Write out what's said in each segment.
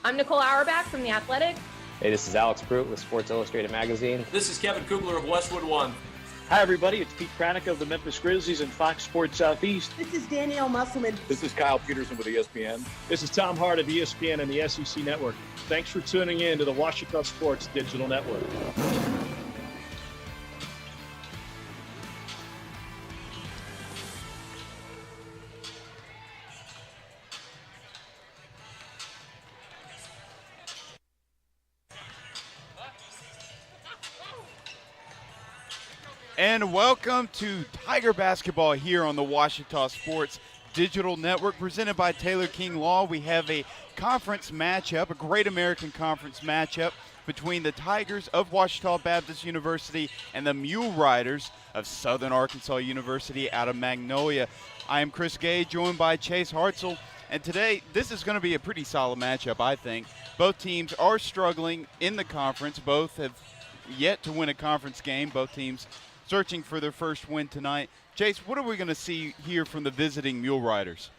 I'm Nicole Auerbach from The Athletic. Hey, this is Alex Pruitt with Sports Illustrated Magazine. This is Kevin Kugler of Westwood One. Hi, everybody. It's Pete Kranik of the Memphis Grizzlies and Fox Sports Southeast. This is Danielle Musselman. This is Kyle Peterson with ESPN. This is Tom Hart of ESPN and the SEC Network. Thanks for tuning in to the Washington Sports Digital Network. And welcome to Tiger Basketball here on the Washington Sports Digital Network, presented by Taylor King Law. We have a conference matchup, a Great American Conference matchup between the Tigers of Washington Baptist University and the Mule Riders of Southern Arkansas University out of Magnolia. I am Chris Gay, joined by Chase Hartzell, and today this is going to be a pretty solid matchup, I think. Both teams are struggling in the conference. Both have yet to win a conference game. Both teams searching for their first win tonight. Chase, what are we going to see here from the visiting Mule Riders?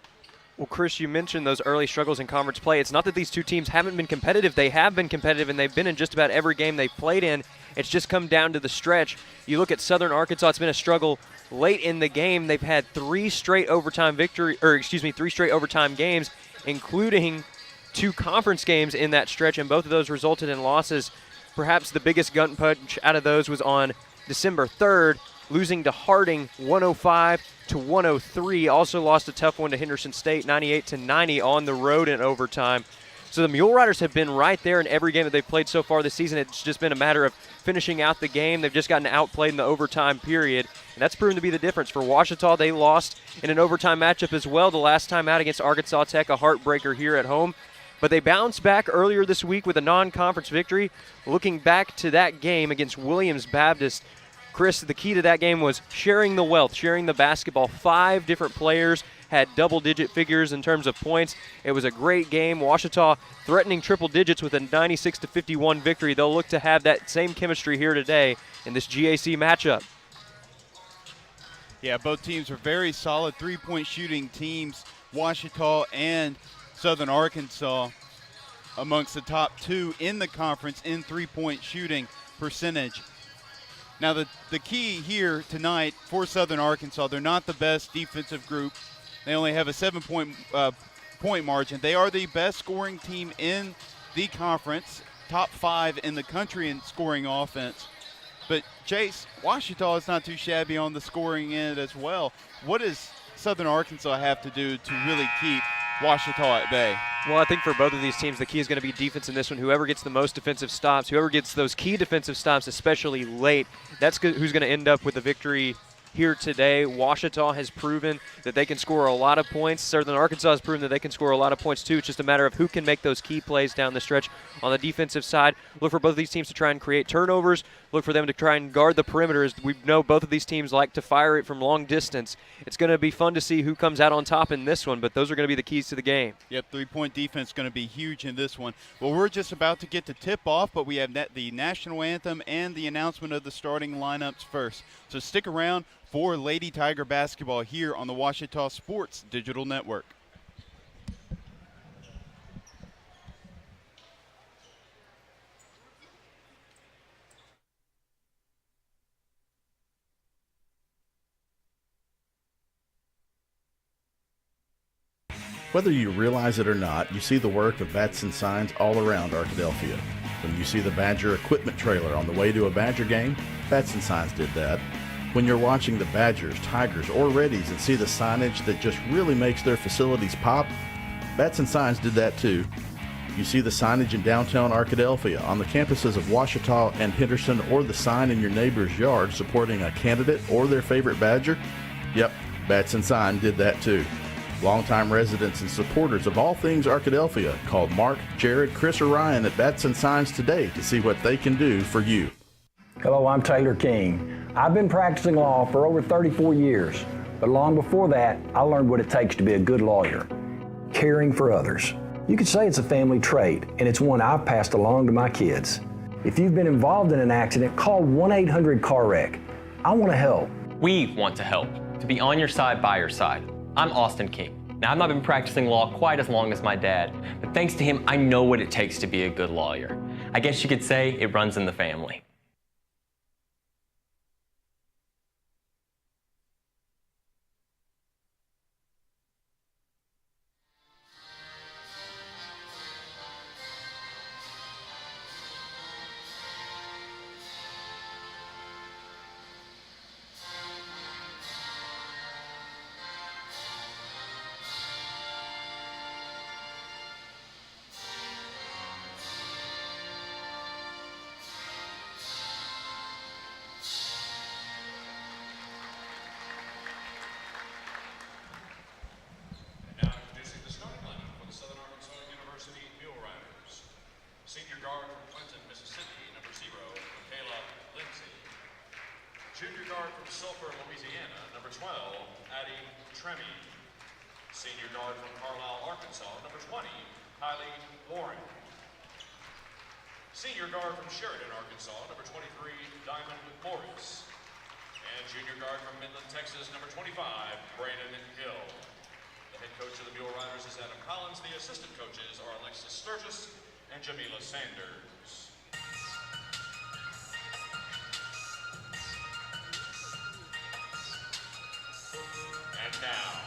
Well, Chris, you mentioned those early struggles in conference play. It's not that these two teams haven't been competitive. They have been competitive, and they've been in just about every game they've played in. It's just come down to the stretch. You look at Southern Arkansas, it's been a struggle late in the game. They've had three straight overtime games, including 2 conference games in that stretch, and both of those resulted in losses. Perhaps the biggest gun punch out of those was on December 3rd, losing to Harding 105-103. Also lost a tough one to Henderson State, 98-90 on the road in overtime. So the Mule Riders have been right there in every game that they've played so far this season. It's just been a matter of finishing out the game. They've just gotten outplayed in the overtime period, and that's proven to be the difference. For Washington, they lost in an overtime matchup as well the last time out against Arkansas Tech, a heartbreaker here at home. But they bounced back earlier this week with a non-conference victory. Looking back to that game against Williams Baptist, Chris, the key to that game was sharing the wealth, sharing the basketball. 5 different players had double-digit figures in terms of points. It was a great game. Washington threatening triple digits with a 96-51 victory. They'll look to have that same chemistry here today in this GAC matchup. Yeah, both teams are very solid three-point shooting teams. Washington and Southern Arkansas amongst the top 2 in the conference in three-point shooting percentage. Now, the key here tonight for Southern Arkansas, they're not the best defensive group. They only have a 7-point point margin. They are the best scoring team in the conference, top 5 in the country in scoring offense. But, Chase, Washington is not too shabby on the scoring end as well. What does Southern Arkansas have to do to really keep Washington at bay? Well, I think for both of these teams, the key is going to be defense in this one. Whoever gets the most defensive stops, whoever gets those key defensive stops, especially late, that's who's going to end up with the victory here today. Washington has proven that they can score a lot of points. Southern Arkansas has proven that they can score a lot of points too. It's just a matter of who can make those key plays down the stretch on the defensive side. Look for both of these teams to try and create turnovers. Look for them to try and guard the perimeter. As we know, both of these teams like to fire it from long distance. It's going to be fun to see who comes out on top in this one, but those are going to be the keys to the game. Yep, three-point defense going to be huge in this one. Well, we're just about to get to tip-off, but we have the national anthem and the announcement of the starting lineups first. So stick around for Lady Tiger basketball here on the Washington Sports Digital Network. Whether you realize it or not, you see the work of bats and signs all around Arkadelphia. When you see the Badger equipment trailer on the way to a Badger game, bats and signs did that. When you're watching the Badgers, Tigers, or Reddies and see the signage that just really makes their facilities pop, bats and signs did that too. You see the signage in downtown Arkadelphia, on the campuses of Washita and Henderson, or the sign in your neighbor's yard supporting a candidate or their favorite Badger? Yep, bats and sign did that too. Longtime residents and supporters of all things Arkadelphia called Mark, Jared, Chris, or Ryan at Bats and Signs today to see what they can do for you. Hello, I'm Taylor King. I've been practicing law for over 34 years, but long before that, I learned what it takes to be a good lawyer, caring for others. You could say it's a family trait, and it's one I've passed along to my kids. If you've been involved in an accident, call 1-800-CAR-WRECK. I want to help. We want to help, to be on your side, by your side. I'm Austin King. Now, I've not been practicing law quite as long as my dad, but thanks to him, I know what it takes to be a good lawyer. I guess you could say it runs in the family. Senior guard from Clinton, Mississippi, number 0, Michaela Lindsay. Junior guard from Sulphur, Louisiana, number 12, Addie Tremy. Senior guard from Carlisle, Arkansas, number 20, Kylie Warren. Senior guard from Sheridan, Arkansas, number 23, Diamond Morris. And junior guard from Midland, Texas, number 25, Brandon Hill. The head coach of the Mule Riders is Adam Collins. The assistant coaches are Alexis Sturgis and Jamila Sanders. And now,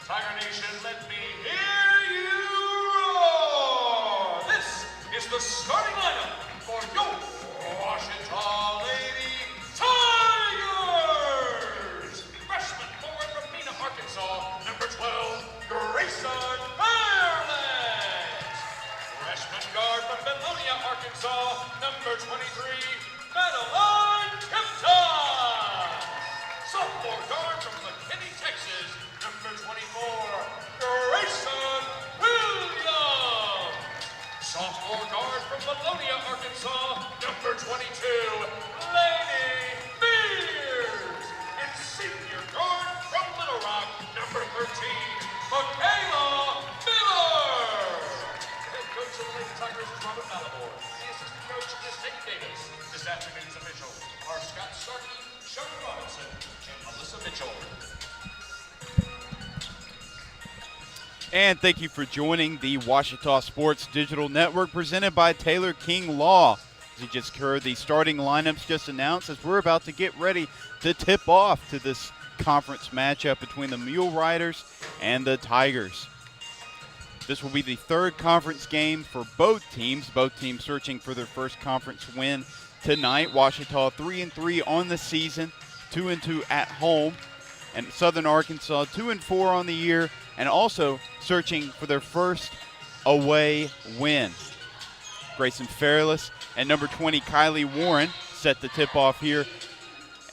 Tiger Nation, let me hear you roar! This is the starting lineup for your Washita Lady Tigers! Freshman forward from Mena, Arkansas, number 12, Grayson Fairless. Freshman guard from Belonia, Arkansas, number 23, Madeline Tipton. Sophomore guard from McKinney, Texas, number 24, Grayson Williams. Sophomore guard from Belonia, Arkansas, number 22, Lady Mears. And senior guard from Little Rock, number 13, Michaela Miller. The head coach of the Lady Tigers is Robert Malabor. The assistant coach is Tate Davis. This afternoon's officials are Scott Starkey, Sherman Robinson, and Melissa Mitchell. And thank you for joining the Washita Sports Digital Network presented by Taylor King Law. As you just heard, the starting lineups just announced as we're about to get ready to tip off to this conference matchup between the Mule Riders and the Tigers. This will be the third conference game for both teams searching for their first conference win tonight. Washita 3-3 on the season, 2-2 at home, and Southern Arkansas 2-4 on the year, and also searching for their first away win. Grayson Fairless and number 20 Kylie Warren set the tip off here,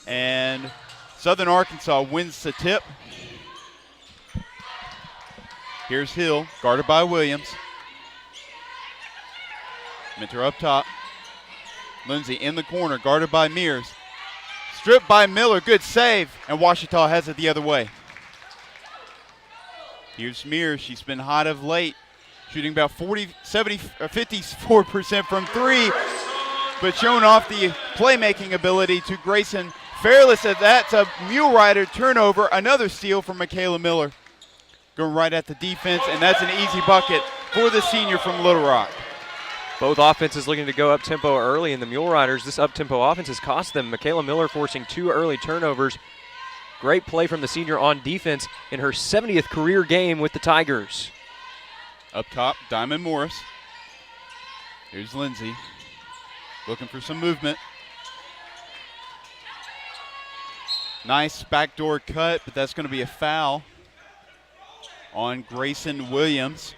and Southern Arkansas wins the tip. Here's Hill, guarded by Williams. Minter up top. Lindsay in the corner, guarded by Mears. Stripped by Miller, good save, and Washita has it the other way. Here's Mears, she's been hot of late, shooting about 54% from three, but showing off the playmaking ability to Grayson Fairless. That's a Mule Rider turnover, another steal from Michaela Miller. Going right at the defense, and that's an easy bucket for the senior from Little Rock. Both offenses looking to go up-tempo early, and the Mule Riders, this up-tempo offense has cost them. Michaela Miller forcing 2 early turnovers. Great play from the senior on defense in her 70th career game with the Tigers. Up top, Diamond Morris. Here's Lindsay, looking for some movement. Nice backdoor cut, but that's going to be a foul on Grayson Williams.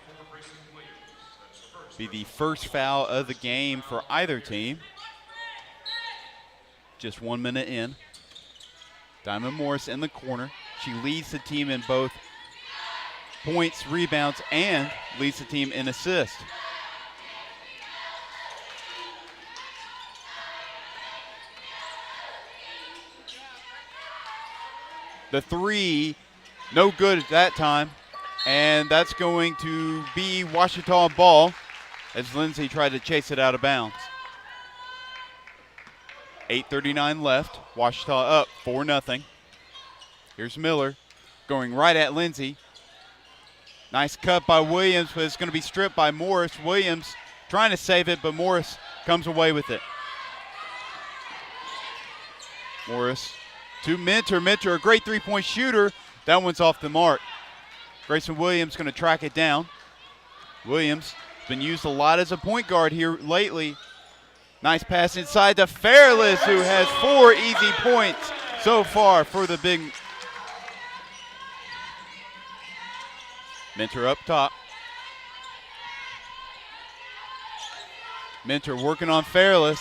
Be the first foul of the game for either team. Just 1 minute in. Diamond Morris in the corner. She leads the team in both points, rebounds, and leads the team in assists. The three, no good at that time. And that's going to be Washita ball as Lindsay tried to chase it out of bounds. 8:39 left. Washita up 4-0. Here's Miller going right at Lindsay. Nice cut by Williams, but it's going to be stripped by Morris. Williams trying to save it, but Morris comes away with it. Morris to Minter. Minter, a great three-point shooter. That one's off the mark. Grayson Williams going to track it down. Williams has been used a lot as a point guard here lately. Nice pass inside to Fairless, who has 4 easy points so far for the big. Minter up top. Minter working on Fairless.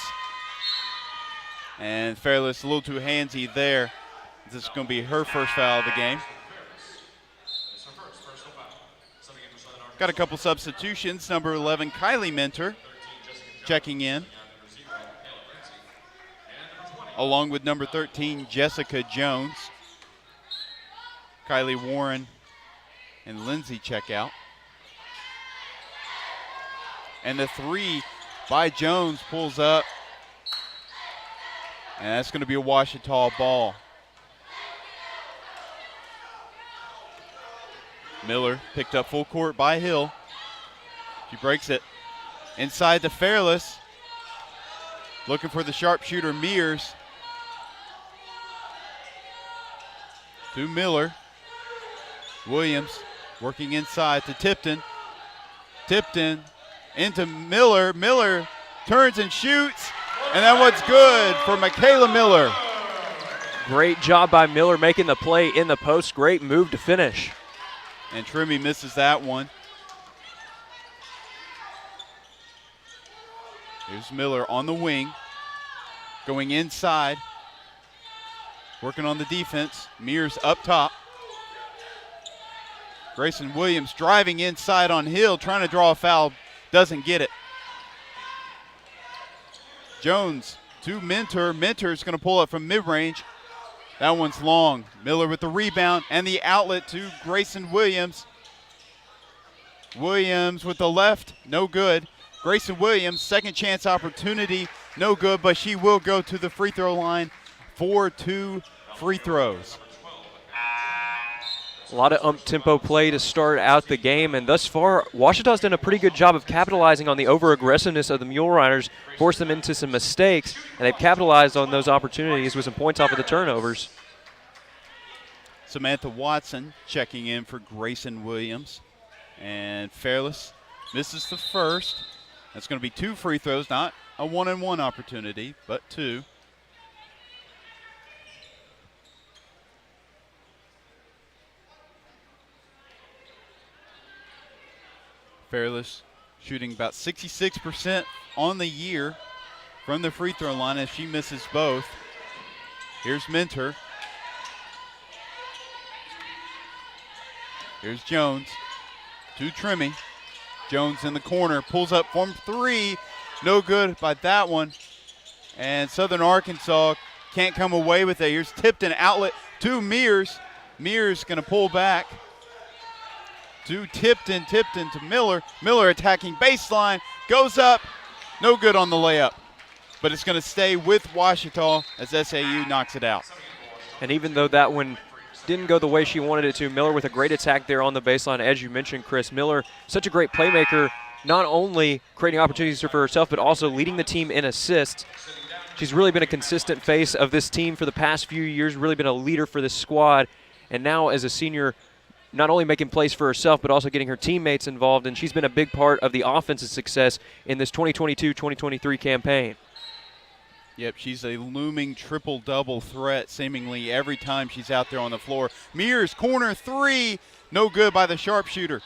And Fairless a little too handsy there. This is going to be her first foul of the game. Got a couple substitutions. Number 11, Kylie Minter, checking in, along with number 13, Jessica Jones. Kylie Warren and Lindsay check out. And the three by Jones pulls up. And that's going to be a Ouachita ball. Miller picked up full court by Hill. She breaks it. Inside to Fairless. Looking for the sharpshooter, Mears. To Miller. Williams working inside to Tipton. Tipton into Miller. Miller turns and shoots. And that one's good for Michaela Miller. Great job by Miller making the play in the post. Great move to finish. And Trimmy misses that one. Here's Miller on the wing. Going inside. Working on the defense. Mears up top. Grayson Williams driving inside on Hill, trying to draw a foul. Doesn't get it. Jones to Minter. Minter's going to pull it from mid-range. That one's long. Miller with the rebound and the outlet to Grayson Williams. Williams with the left, no good. Grayson Williams, second chance opportunity, no good, but she will go to the free throw line for 2 free throws. A lot of tempo play to start out the game, and thus far, Ouachita's done a pretty good job of capitalizing on the over-aggressiveness of the Mule Riders, forced them into some mistakes, and they've capitalized on those opportunities with some points off of the turnovers. Samantha Watson checking in for Grayson Williams. And Fairless misses the first. That's going to be 2 free throws, not a 1-and-1 opportunity, but 2. Fairless shooting about 66% on the year from the free throw line as she misses both. Here's Minter. Here's Jones to Trimmy. Jones in the corner, pulls up from 3. No good by that one. And Southern Arkansas can't come away with it. Here's Tipton, outlet to Mears. Mears going to pull back to Tipton. Tipton to Miller. Miller attacking baseline, goes up. No good on the layup. But it's going to stay with Ouachita as SAU knocks it out. And even though that one didn't go the way she wanted it to, Miller with a great attack there on the baseline. As you mentioned, Chris, Miller, such a great playmaker, not only creating opportunities for herself, but also leading the team in assists. She's really been a consistent face of this team for the past few years, really been a leader for this squad. And now as a senior, not only making plays for herself, but also getting her teammates involved. And she's been a big part of the offensive success in this 2022-2023 campaign. Yep, she's a looming triple-double threat seemingly every time she's out there on the floor. Mears, corner 3, no good by the sharpshooter.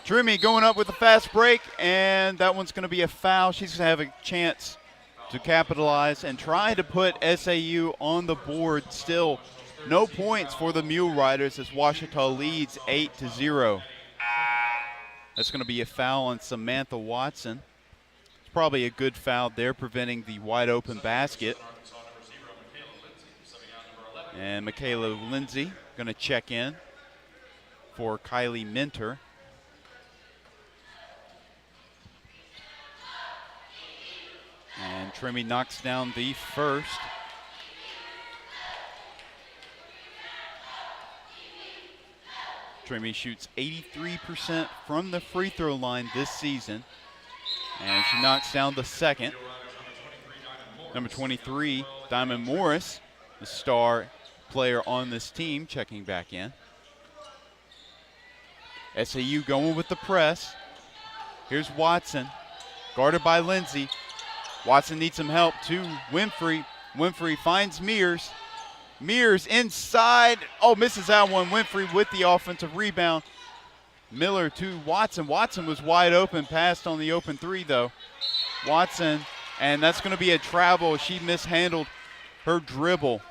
Trimmy going up with a fast break, and that one's going to be a foul. She's going to have a chance to capitalize and try to put SAU on the board. Still no points for the Mule Riders as Ouachita leads 8-0. That's going to be a foul on Samantha Watson. Probably a good foul there, preventing the wide open basket. And Michaela Lindsay going to check in for Kylie Minter. And Trimmy knocks down the first. Trimmy shoots 83% from the free throw line this season. And she knocks down the second. Number 23, Diamond Morris, the star player on this team, checking back in. SAU going with the press. Here's Watson, guarded by Lindsay. Watson needs some help to Winfrey. Winfrey finds Mears. Mears inside. Oh, misses that one. Winfrey with the offensive rebound. Miller to Watson. Watson was wide open, passed on the open three, though. Watson, and that's going to be a travel. She mishandled her dribble,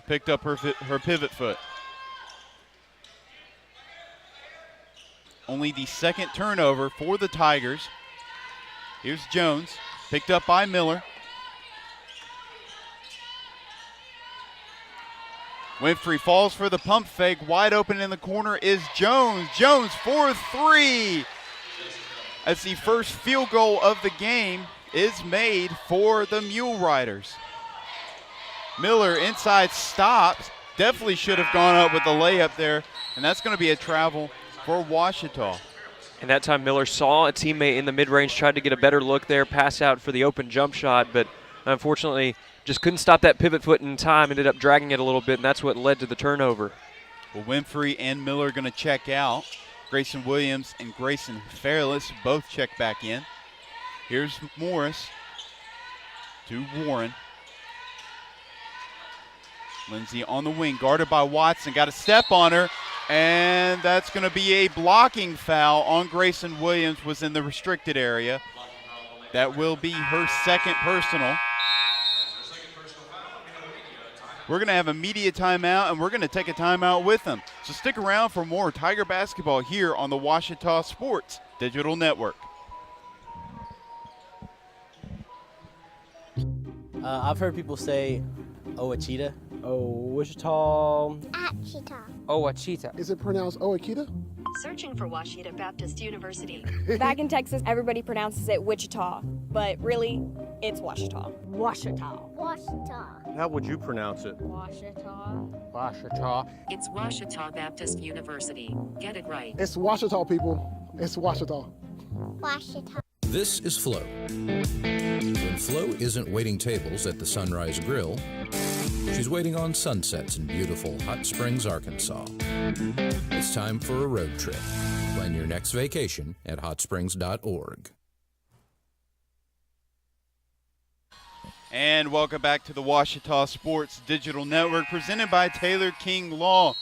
picked up her pivot foot. Only the second turnover for the Tigers. Here's Jones, picked up by Miller. Winfrey falls for the pump fake. Wide open in the corner is Jones. Jones for three. As the first field goal of the game is made for the Mule Riders. Miller inside stops. Definitely should have gone up with the layup there. And that's going to be a travel for Ouachita. And that time Miller saw a teammate in the mid-range, tried to get a better look there, pass out for the open jump shot, but unfortunately just couldn't stop that pivot foot in time, ended up dragging it a little bit, and that's what led to the turnover. Well, Winfrey and Miller are going to check out. Grayson Williams and Grayson Fairless both check back in. Here's Morris to Warren. Lindsay on the wing, guarded by Watson, got a step on her, and that's going to be a blocking foul on Grayson Williams, was in the restricted area. That will be her second personal. We're going to have a media timeout, and we're going to take a timeout with them. So stick around for more Tiger basketball here on the Ouachita Sports Digital Network. I've heard people say Ouachita. Wichita. Achita. Ouachita. Is it pronounced Ouachita? Searching for Ouachita Baptist University. Back in Texas, everybody pronounces it Wichita, but really, it's Ouachita. Ouachita. Ouachita. How would you pronounce it? Ouachita. Ouachita. It's Ouachita Baptist University. Get it right. It's Ouachita, people. It's Ouachita. Ouachita. This is Flo. When Flo isn't waiting tables at the Sunrise Grill, she's waiting on sunsets in beautiful Hot Springs, Arkansas. It's time for a road trip. Plan your next vacation at hotsprings.org. And welcome back to the Ouachita Sports Digital Network, presented by Taylor King Law.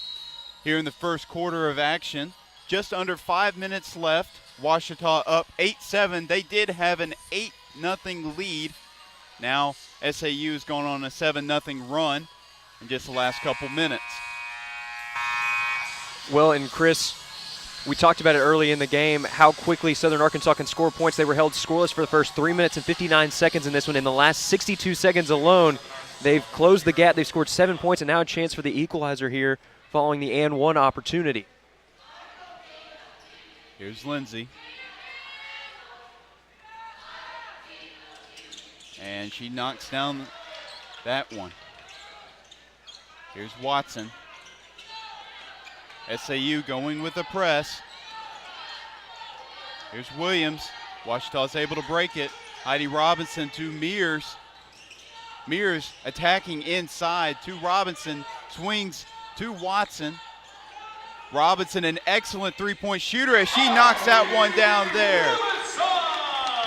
Here in the first quarter of action, just under 5 minutes left. Ouachita up 8-7. They did have an 8-0 lead. Now SAU is going on a 7-0 run in just the last couple minutes. Well, and Chris, we talked about it early in the game, how quickly Southern Arkansas can score points. They were held scoreless for the first 3 minutes and 59 seconds in this one. In the last 62 seconds alone, they've closed the gap. They've scored 7 points, and now a chance for the equalizer here following the and one opportunity. Here's Lindsay. And she knocks down that one. Here's Watson. SAU going with the press. Here's Williams. Ouachita's able to break it. Heidi Robinson to Mears. Mears attacking inside to Robinson. Swings to Watson. Robinson, an excellent three-point shooter as she knocks that one down there.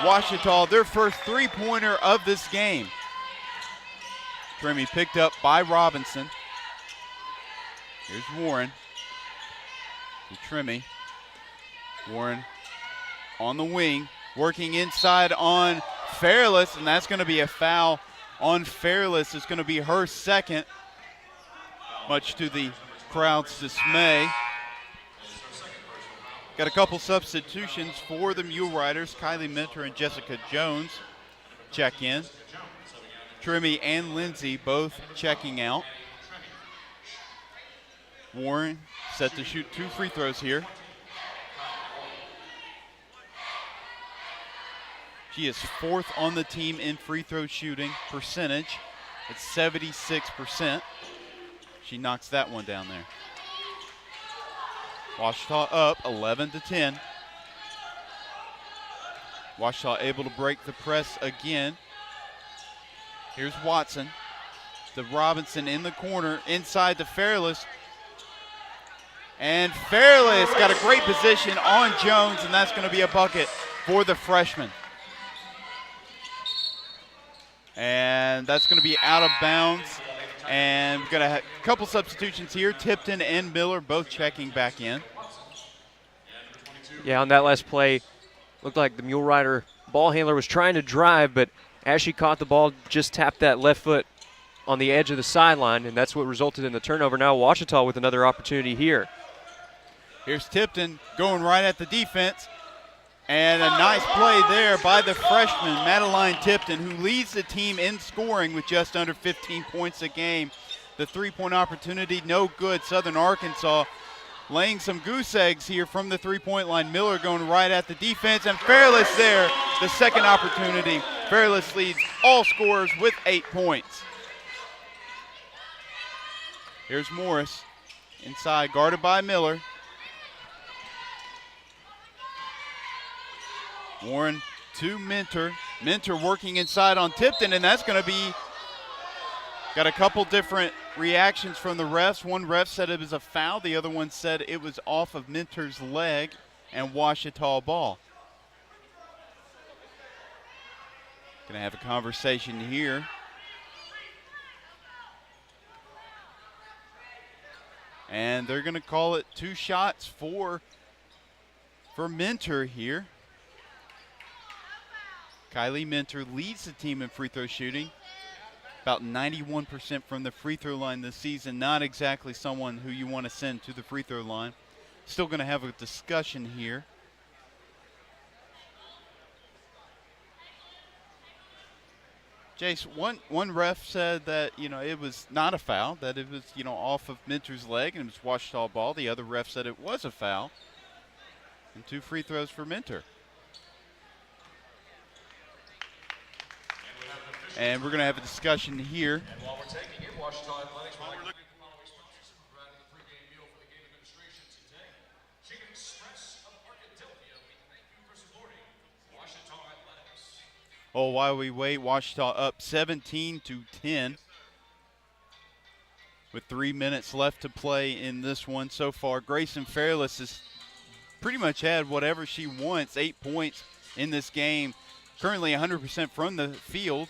Ouachita, their first three-pointer of this game. Trimmy picked up by Robinson. Here's Warren to Trimmy. Warren on the wing, working inside on Fairless, and that's going to be a foul on Fairless. It's going to be her second, much to the crowd's dismay. Got a couple substitutions for the Mule Riders. Kylie Mentor and Jessica Jones check in. Trimmy and Lindsay both checking out. Warren set to shoot 2 free throws here. She is 4th on the team in free throw shooting percentage. It's 76%. She knocks that one down there. Ouachita up 11-10. Ouachita able to break the press again. Here's Watson. To Robinson in the corner, inside to Fairless. And Fairless got a great position on Jones, and that's going to be a bucket for the freshman. And that's going to be out of bounds. And we're going to have a couple substitutions here. Tipton and Miller both checking back in. Yeah, on that last play, looked like the Mule Rider ball handler was trying to drive, but as she caught the ball, just tapped that left foot on the edge of the sideline, and that's what resulted in the turnover. Now Ouachita with another opportunity here. Here's Tipton going right at the defense. And a nice play there by the freshman, Madeline Tipton, who leads the team in scoring with just under 15 points a game. The three-point opportunity, no good. Southern Arkansas laying some goose eggs here from the three-point line. Miller going right at the defense, and Fairless there, the second opportunity. Fairless leads all scorers with 8 points. Here's Morris inside, guarded by Miller. Warren to Mentor. Mentor working inside on Tipton, and that's going to be, got a couple different reactions from the refs. One ref said it was a foul. The other one said it was off of Mentor's leg and Ouachita ball. Going to have a conversation here. And they're going to call it 2 shots for Mentor here. Kylie Mentor leads the team in free throw shooting. About 91% from the free throw line this season. Not exactly someone who you want to send to the free throw line. Still going to have a discussion here. Jace, one ref said that, it was not a foul, that it was, off of Mentor's leg and it was Ouachita ball. The other ref said it was a foul. And 2 free throws for Mentor. And we're going to have a discussion here. And while we're taking it, Ouachita Athletics would like to thank the following sponsors for providing the pregame meal for the game administration today. Chicken Express of Arkadelphia, we thank you for supporting Ouachita Athletics. Oh, while we wait, Ouachita up 17-10 with 3 minutes left to play in this one so far. Grayson Fairless has pretty much had whatever she wants, 8 points in this game. Currently 100% from the field.